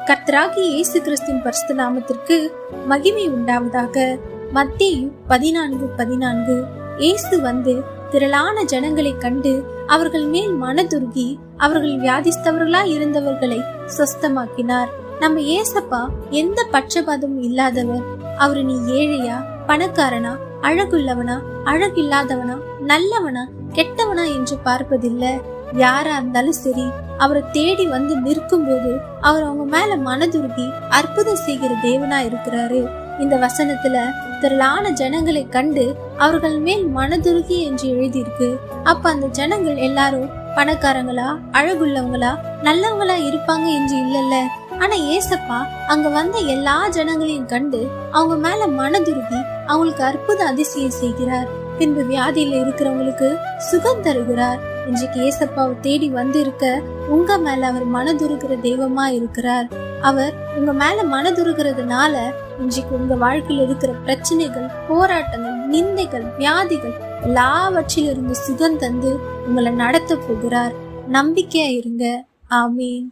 கர்த்தராகிய இயேசு கிறிஸ்துவின் பரிசுத்த நாமத்திற்கு மகிமை உண்டாவதாக. மத்தேயு 14:14. இயேசு வந்து திரளான ஜனங்களை கண்டு அவர்கள் மேல் மனதுருகி அவர்கள் வியாதிஸ்தவர்களாய் இருந்தவர்களை சொஸ்தமாக்கினார். நம்ம ஏசப்பா எந்த பட்சபாதமும் இல்லாதவர். அவரு நீ ஏழையா, பணக்காரனா, அழகுள்ளவனா, அழகில்லாதவனா, நல்லவனா, கெட்டவனா என்று பார்ப்பதில்லை. யாரா இருந்தாலும் சரி, அவரை தேடி வந்து நிற்கும் போது அவர் அவங்க மேல மனதுருகி அற்புதம் செய்கிற தேவனா இருக்கிறாரு. இந்த வசனத்துல திரளான ஜனங்களை கண்டு அவர்கள் மேல் மனதுருகி என்று எழுதியிருக்கு. அப்ப அந்த ஜனங்கள் எல்லாரும் பணக்காரங்களா, அழகுள்ளவங்களா, நல்லவங்களா இருப்பாங்க என்று இல்லல்ல. ஆனா ஏசப்பா அங்க வந்த எல்லா ஜனங்களையும் கண்டு அவங்க மேல மனதுருகி அவங்களுக்கு அற்புத அதிசயம் செய்கிறார். பின்பு வியாதியில இருக்கிறவங்களுக்கு சுகம் தருகிறார். இன்றைக்கு ஏசப்பாவை தேடி வந்து இருக்க உங்க மேல அவர் மனதுருகிற தெய்வமா இருக்கிறார். அவர் உங்க மேல மனதுருகிறதுனால இன்றைக்கு உங்க வாழ்க்கையில் இருக்கிற பிரச்சனைகள், போராட்டங்கள், நிந்தைகள், வியாதிகள் எல்லாவற்றிலிருந்து சுகம் தந்து உங்களை நடத்த போகிறார். நம்பிக்கையா இருங்க. ஆமீன்.